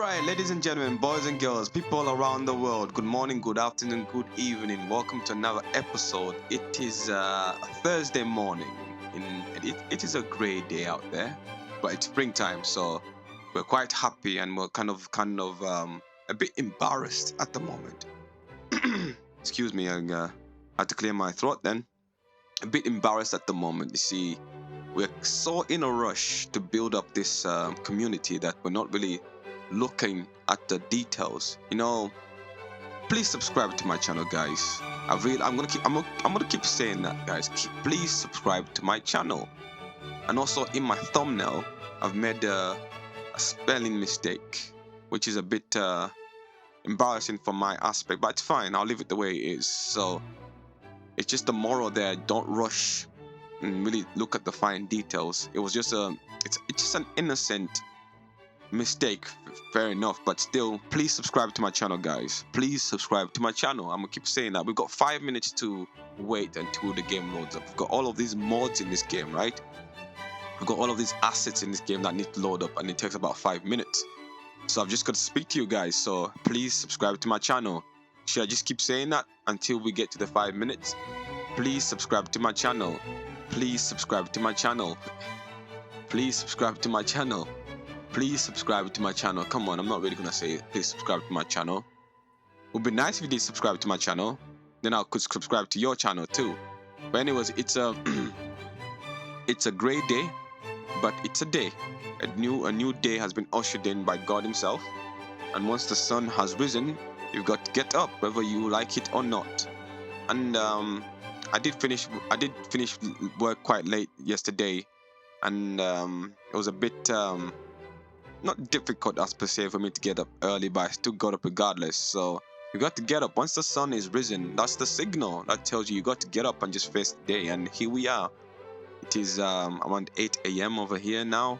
Alright, ladies and gentlemen, boys and girls, people around the world, good morning, good afternoon, good evening. Welcome to another episode. It is a Thursday morning. It is a great day out there, but it's springtime, so we're quite happy and we're kind of a bit embarrassed at the moment. Excuse me, I had to clear my throat then. A bit embarrassed at the moment. You see, we're so in a rush to build up this community that we're not really looking at the details. Please subscribe to my channel, guys. I'm gonna keep saying that, guys. Please subscribe to my channel. And also in my thumbnail, I've made a spelling mistake, which is a bit embarrassing from my aspect, but it's fine. I'll leave it the way it is. So it's just the moral there. Don't rush and really look at the fine details. It was just it's just an innocent mistake, fair enough, but still, please subscribe to my channel, guys. Please subscribe to my channel. I'm gonna keep saying that. We've got 5 minutes to wait until the game loads up. We've got all of these mods in this game, right? We've got all of these assets in this game that need to load up, and it takes about 5 minutes. So I've just got to speak to you guys, so please subscribe to my channel. Should I just keep saying that until we get to the 5 minutes? Please subscribe to my channel. Please subscribe to my channel. Please subscribe to my channel. Please subscribe to my channel. Come on, I'm not really gonna say it. Please subscribe to my channel. It would be nice if you did subscribe to my channel. Then I could subscribe to your channel too. But anyways, it's a it's a great day, but it's a day. A new day has been ushered in by God Himself. And once the sun has risen, you've got to get up, whether you like it or not. And I did finish work quite late yesterday, and it was a bit not difficult as per se for me to get up early, but I still got up regardless. So you got to get up once the sun is risen. That's the signal that tells you got to get up and just face the day. And here we are. It is around 8 a.m. over here now,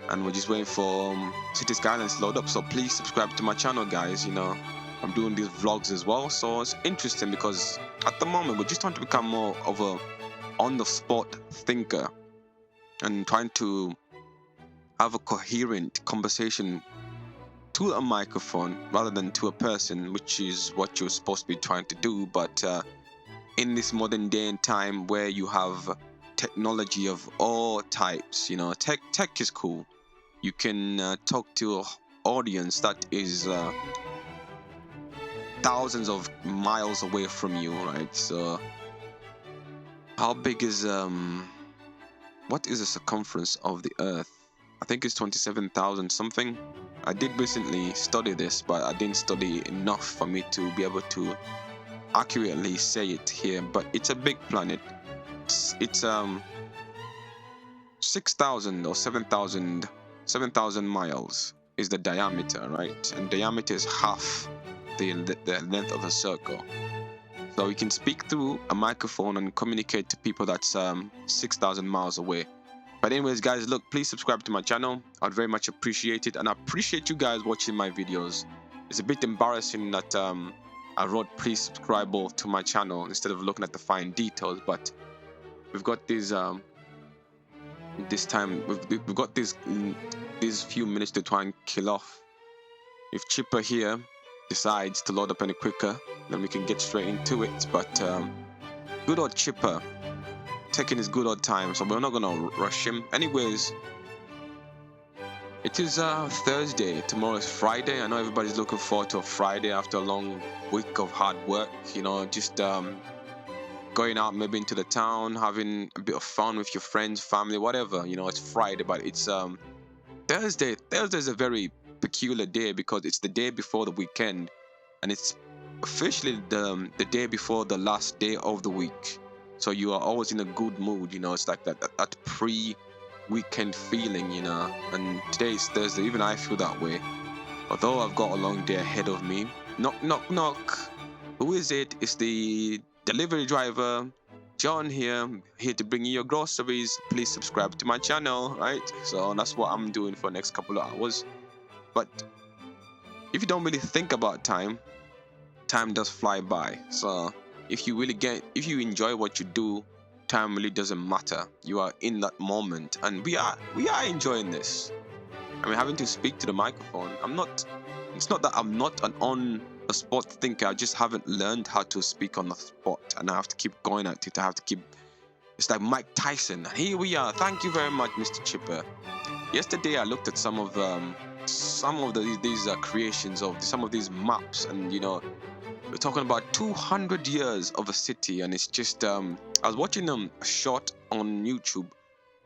and we're just waiting for City Skylines to load up. So please subscribe to my channel, guys. I'm doing these vlogs as well, so it's interesting because at the moment we're just trying to become more of a on-the-spot thinker and trying to have a coherent conversation to a microphone rather than to a person, which is what you're supposed to be trying to do. But in this modern day and time where you have technology of all types, tech is cool. You can talk to an audience that is thousands of miles away from you, right? So how big is what is the circumference of the earth? I think it's 27,000 something. I did recently study this, but I didn't study enough for me to be able to accurately say it here. But it's a big planet. It's 6,000 or 7,000 miles is the diameter, right? And diameter is half the length of a circle. So you can speak through a microphone and communicate to people that's 6,000 miles away. But anyways, guys, look, please subscribe to my channel. I'd very much appreciate it, and I appreciate you guys watching my videos. It's a bit embarrassing that I wrote please subscribe to my channel instead of looking at the fine details, but we've got these this time we've got these few minutes to try and kill off. If Chipper here decides to load up any quicker, then we can get straight into it. But good old Chipper taking his good old time, so we're not gonna rush him. Anyways, it is Thursday. Tomorrow is Friday. I know everybody's looking forward to a Friday after a long week of hard work. Just going out maybe into the town, having a bit of fun with your friends, family, whatever. It's Friday, but it's Thursday. Thursday is a very peculiar day because it's the day before the weekend, and it's officially the day before the last day of the week. So you are always in a good mood, it's like that pre-weekend feeling, and today is Thursday. Even I feel that way, although I've got a long day ahead of me. Knock, knock, knock. Who is it? It's the delivery driver, John here to bring you your groceries. Please subscribe to my channel, right? So that's what I'm doing for the next couple of hours. But if you don't really think about time does fly by. So if you enjoy what you do, time really doesn't matter. You are in that moment, and we are enjoying this. I mean, having to speak to the microphone. It's not that I'm not an on the spot thinker. I just haven't learned how to speak on the spot, and I have to keep going at it. I have to keep. It's like Mike Tyson. Here we are. Thank you very much, Mr. Chipper. Yesterday, I looked at some of these creations of some of these maps, and we're talking about 200 years of a city, and it's just I was watching a short on YouTube,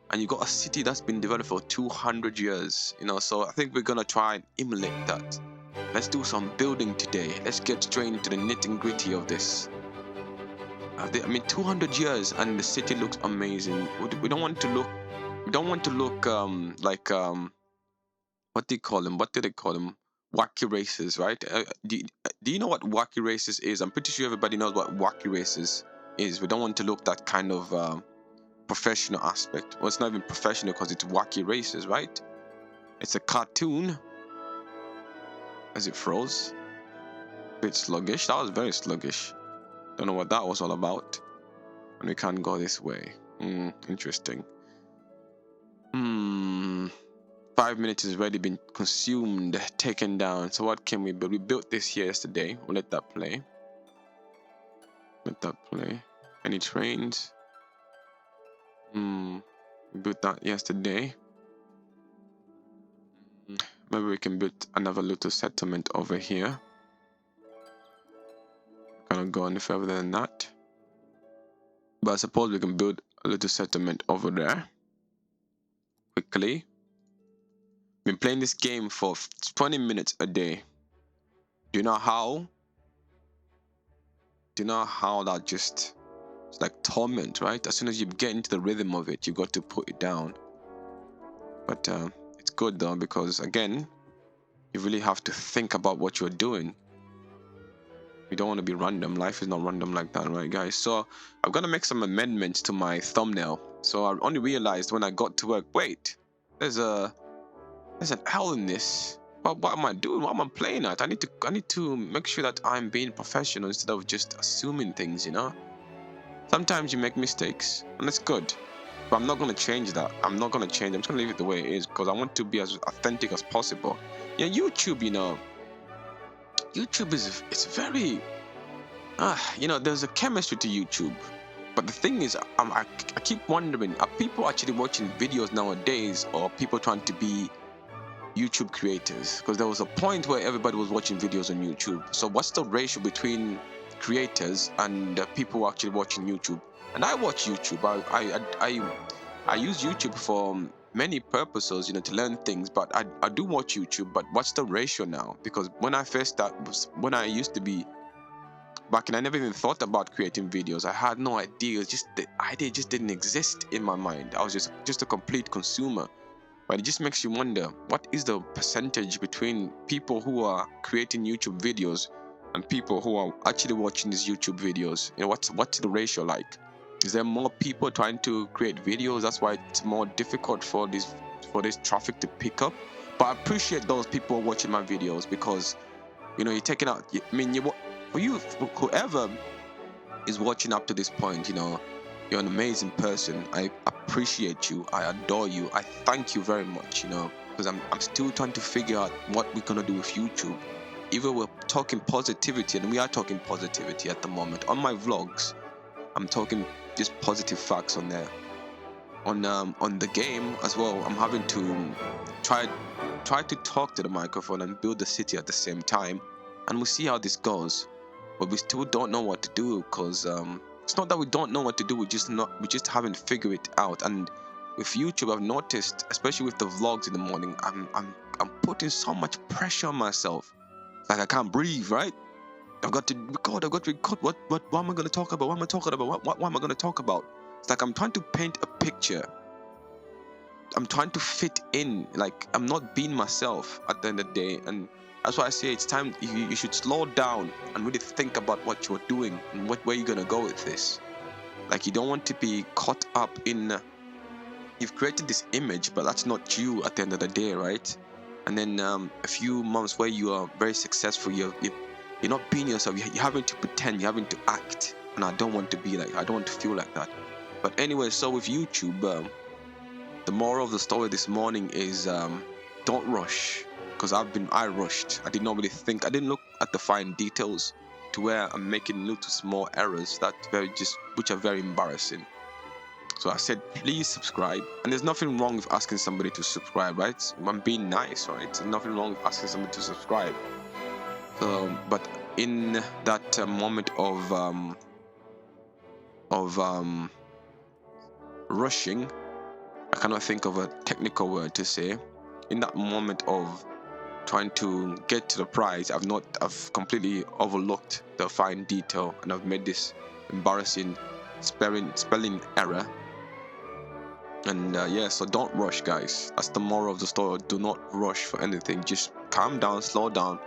and you got a city that's been developed for 200 years. So I think we're gonna try and emulate that. Let's do some building today. Let's get straight into the nitty gritty of this. I mean, 200 years, and the city looks amazing. We don't want to look. We don't want to look like what do you call them? What do they call them? Wacky races, right? Do you know what wacky races is? I'm pretty sure everybody knows what wacky races is. We don't want to look that kind of professional aspect. Well, it's not even professional because it's wacky races, right? It's a cartoon. As it froze. Bit sluggish. That was very sluggish. Don't know what that was all about. And we can't go this way. Interesting. 5 minutes has already been consumed, taken down. So what can we build? We built this here yesterday. We'll let that play. Let that play. Any trains? We built that yesterday. Maybe we can build another little settlement over here. Cannot go any further than that. But I suppose we can build a little settlement over there. Quickly. Been playing this game for 20 minutes a day. Do you know how? Do you know how that just... It's like torment, right? As soon as you get into the rhythm of it, you got to put it down. But it's good though, because again, you really have to think about what you're doing. You don't want to be random. Life is not random like that, right, guys? So I'm gonna make some amendments to my thumbnail. So I only realized when I got to work, wait, there's an L in this. What am I doing? What am I playing at? I need to make sure that I'm being professional instead of just assuming things, Sometimes you make mistakes, and it's good. But I'm not going to change that. I'm not going to change. I'm just going to leave it the way it is because I want to be as authentic as possible. YouTube, YouTube it's very... there's a chemistry to YouTube. But the thing is, I keep wondering, are people actually watching videos nowadays, or people trying to be YouTube creators? Because there was a point where everybody was watching videos on YouTube. So what's the ratio between creators and people who are actually watching YouTube? And I watch YouTube. I use YouTube for many purposes, to learn things. But I do watch YouTube. But what's the ratio now? Because when I first started, when I used to be back, and I never even thought about creating videos. I had no idea. It's just the idea just didn't exist in my mind. I was just a complete consumer. But it just makes you wonder, what is the percentage between people who are creating YouTube videos and people who are actually watching these YouTube videos? What's the ratio like? Is there more people trying to create videos? That's why it's more difficult for this traffic to pick up. But I appreciate those people watching my videos because, you're taking out. I mean, whoever is watching up to this point, you're an amazing person. I appreciate you. I adore you. I thank you very much, because I'm still trying to figure out what we're gonna do with YouTube. Even we're talking positivity, and we are talking positivity at the moment. On my vlogs, I'm talking just positive facts on there. On the game as well, I'm having to try to talk to the microphone and build the city at the same time, and we'll see how this goes. But we still don't know what to do because it's not that we don't know what to do. We just haven't figured it out. And with YouTube, I've noticed, especially with the vlogs in the morning, I'm putting so much pressure on myself. It's like I can't breathe, right? I've got to record. What am I going to talk about? What am I talking about? What am I going to talk about? It's like I'm trying to paint a picture. I'm trying to fit in. Like I'm not being myself at the end of the day. And that's why I say it's time you should slow down and really think about what you're doing and where you're gonna go with this. Like you don't want to be caught up in you've created this image, but that's not you at the end of the day, right? And then a few months where you are very successful, you're not being yourself. You're having to pretend, you're having to act, and I don't want to be like. I don't want to feel like that. But anyway, so with YouTube, the moral of the story this morning is don't rush, because I rushed. I did not really think. I didn't look at the fine details to where I'm making little small errors which are very embarrassing. So I said, please subscribe. And there's nothing wrong with asking somebody to subscribe, right? I'm being nice, right? There's nothing wrong with asking somebody to subscribe. So, but in that moment of rushing, I cannot think of a technical word to say. In that moment of trying to get to the prize, I've completely overlooked the fine detail, and I've made this embarrassing spelling error. And yeah, so don't rush, guys. That's the moral of the story. Do not rush for anything. Just calm down, slow down.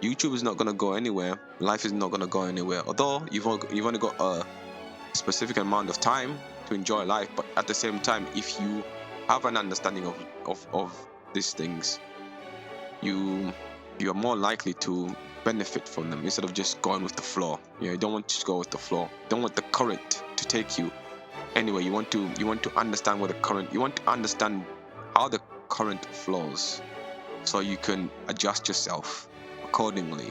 YouTube is not gonna go anywhere. Life is not gonna go anywhere. Although you've only got a specific amount of time to enjoy life, but at the same time, if you have an understanding of these things, you are more likely to benefit from them instead of just going with the flow. You don't want to just go with the flow. You don't want the current to take you anyway. You want to understand you want to understand how the current flows, so you can adjust yourself accordingly.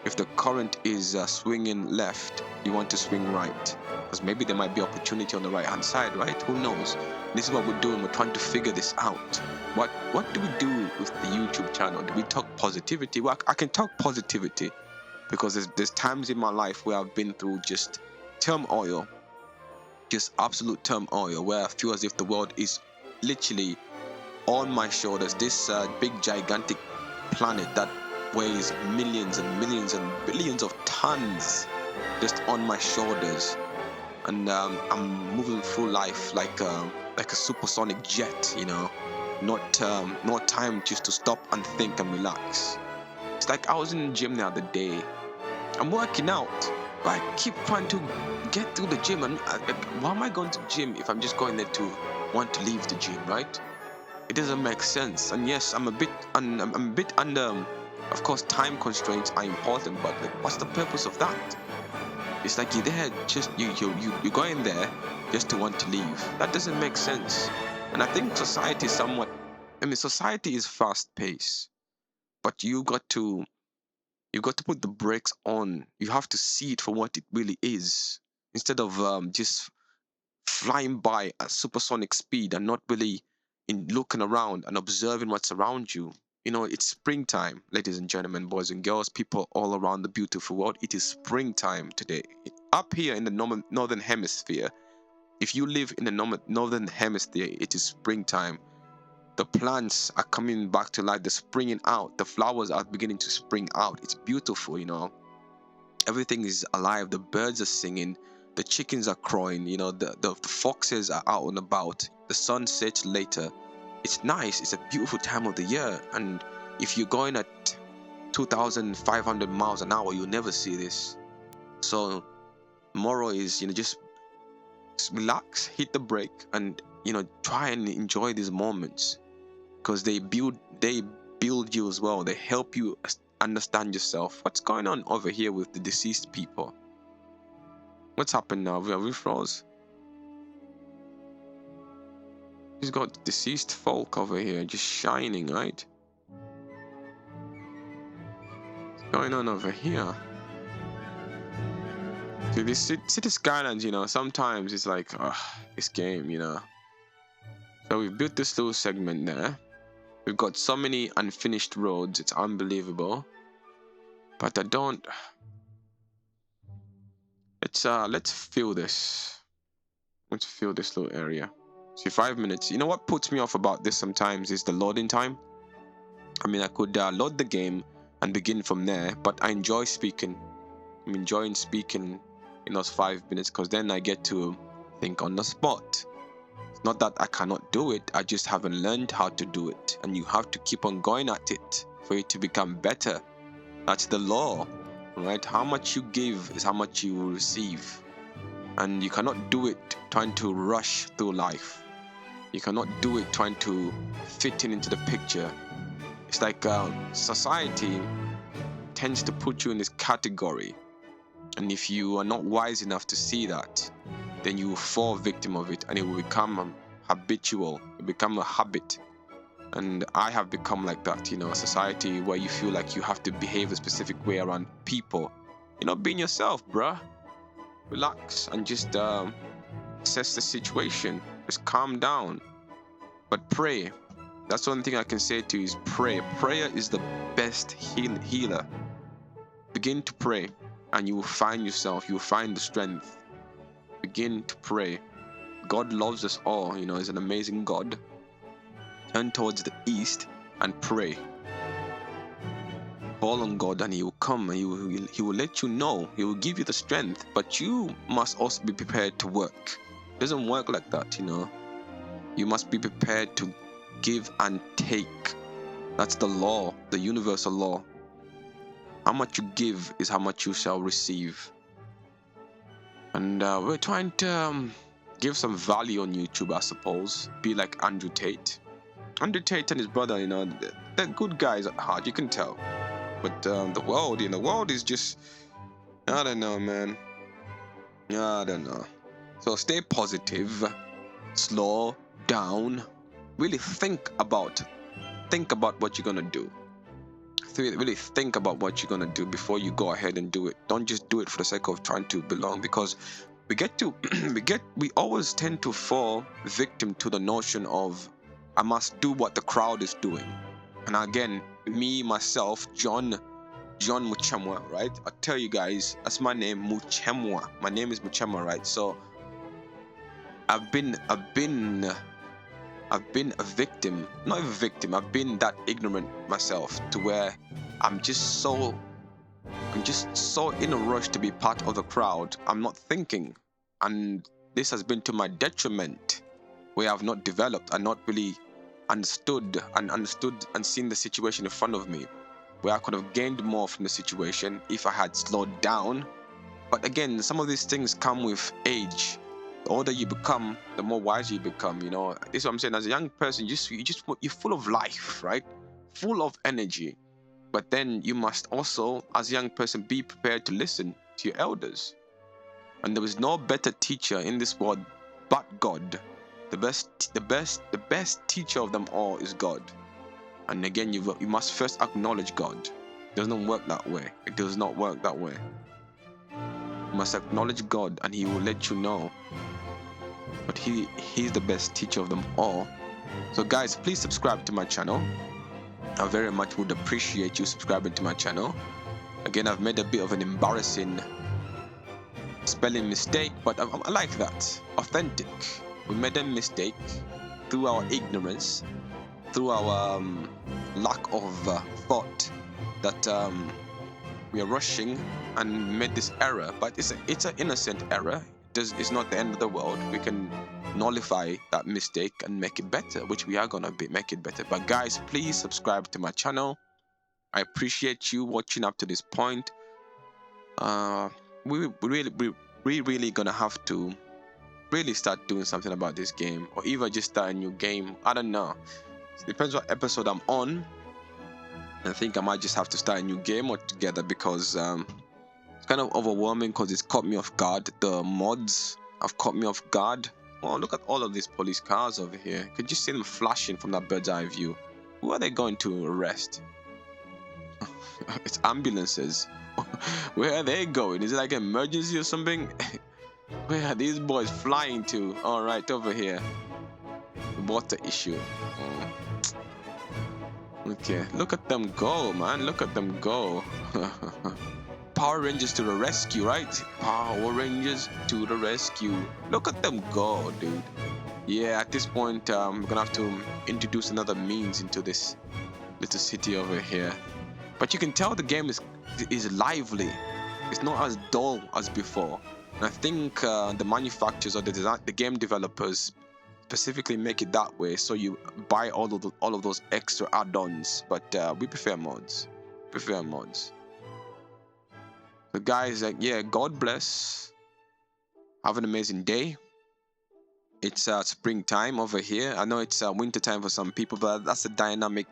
If the current is swinging left, you want to swing right, because maybe there might be opportunity on the right hand side, right? Who knows? This is what we're doing. We're trying to figure this out. What do we do with the YouTube channel? Do we talk positivity? Well, I can talk positivity because there's times in my life where I've been through just turmoil, just absolute turmoil, where I feel as if the world is literally on my shoulders. This big gigantic planet that weighs millions and millions and billions of tons just on my shoulders, and I'm moving through life like a supersonic jet, not time just to stop and think and relax. It's like I was in the gym the other day. I'm working out, but I keep trying to get through the gym, and why am I going to the gym if I'm just going there to want to leave the gym, right? It doesn't make sense. And yes, I'm a bit under. Of course, time constraints are important, but like, what's the purpose of that? It's like you're there just you're going there just to want to leave. That doesn't make sense. And I think society is somewhat. I mean, society is fast paced, but you got to put the brakes on. You have to see it for what it really is, instead of just flying by at supersonic speed and not really in looking around and observing what's around you. It's springtime, ladies and gentlemen, boys and girls, people all around the beautiful world. It is springtime today. Up here in the northern hemisphere, if you live in the northern hemisphere, it is springtime. The plants are coming back to life. They're springing out. The flowers are beginning to spring out. It's beautiful. Everything is alive. The birds are singing. The chickens are crowing. The foxes are out and about. The sun sets later. It's nice. It's a beautiful time of the year. And if you're going at 2,500 miles an hour, you'll never see this. So, moral is, just relax, hit the brake, and try and enjoy these moments, because they build you as well. They help you understand yourself. What's going on over here with the deceased people? What's happened now? We froze. He's got deceased folk over here just shining, right? What's going on over here? See, this City Skylines, sometimes it's like, this game, So we've built this little segment there. We've got so many unfinished roads, it's unbelievable. But I don't. Let's fill this. Let's fill this little area. See, 5 minutes. You know what puts me off about this sometimes is the loading time. I mean, I could load the game and begin from there, but I enjoy speaking. I'm enjoying speaking in those 5 minutes, because then I get to think on the spot. It's not that I cannot do it, I just haven't learned how to do it. And you have to keep on going at it for it to become better. That's the law, right? How much you give is how much you will receive. And you cannot do it trying to rush through life. You cannot do it trying to fit into the picture. It's like society tends to put you in this category. And if you are not wise enough to see that, then you will fall victim of it, and it will become habitual. It will become a habit. And I have become like that, a society where you feel like you have to behave a specific way around people. Being yourself, bruh. Relax and just assess the situation. Just calm down. But pray. That's the only thing I can say to you is pray. Prayer is the best healer. Begin to pray and you will find yourself. You will find the strength. Begin to pray. God loves us all. He's an amazing God. Turn towards the east and pray. Call on God and He will come and He will let you know. He will give you the strength. But you must also be prepared to work. It doesn't work like that, You must be prepared to give and take. That's the law, the universal law. How much you give is how much you shall receive. And we're trying to give some value on YouTube, I suppose. Be like Andrew Tate. Andrew Tate and his brother, they're good guys at heart, you can tell. But the world is just, I don't know, man. I don't know. So stay positive, slow down, really think about what you're gonna do. Really think about what you're gonna do before you go ahead and do it. Don't just do it for the sake of trying to belong, because we always tend to fall victim to the notion of I must do what the crowd is doing. And again, me myself, John Muchemwa, right? I'll tell you guys, that's my name, Muchemwa. My name is Muchemwa, right? So I've been a victim, not a victim. I've been that ignorant myself to where I'm just so in a rush to be part of the crowd. I'm not thinking, and this has been to my detriment, where I've not developed and not really understood and seen the situation in front of me, where I could have gained more from the situation if I had slowed down. But again, some of these things come with age. The older you become, the more wiser you become. This is what I'm saying. As a young person, you're full of life, right? Full of energy. But then you must also, as a young person, be prepared to listen to your elders. And there is no better teacher in this world but God. The best teacher of them all is God. And again, you must first acknowledge God. It doesn't work that way. It does not work that way. You must acknowledge God and He will let you know. But He's the best teacher of them all. So guys, please subscribe to my channel. I very much would appreciate you subscribing to my channel. Again, I've made a bit of an embarrassing spelling mistake, but I like that. Authentic. We made a mistake through our ignorance, through our lack of thought, that we are rushing and made this error. But it's an innocent error. It's not the end of the world. We can nullify that mistake and make it better, which we are gonna make it better. But guys, please subscribe to my channel. I appreciate you watching up to this point. We really gonna have to really start doing something about this game, or even just start a new game. I don't know. It depends what episode I'm on. I think I might just have to start a new game altogether, because it's kind of overwhelming, because it's caught me off guard. The mods have caught me off guard. Oh, look at all of these police cars over here. Could you see them flashing from that bird's eye view? Who are they going to arrest? It's ambulances. Where are they going? Is it like an emergency or something? Where are these boys flying to? All right, over here. Water issue. Okay, look at them go, man. Look at them go. Power Rangers to the rescue, right? Power Rangers to the rescue. Look at them go, dude. Yeah, at this point, we're gonna have to introduce another means into this little city over here. But you can tell the game is lively. It's not as dull as before. And I think the manufacturers or the game developers specifically make it that way, so you buy all of those extra add-ons. But we prefer mods. So guys, yeah, God bless. Have an amazing day. It's springtime over here. I know it's winter time for some people, but that's the dynamic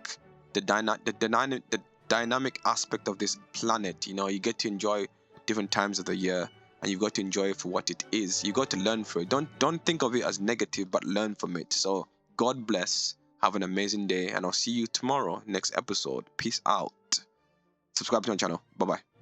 aspect of this planet. You get to enjoy different times of the year, and you've got to enjoy it for what it is. You got to learn from it. Don't think of it as negative, but learn from it. So God bless. Have an amazing day, and I'll see you tomorrow, next episode. Peace out. Subscribe to my channel. Bye bye.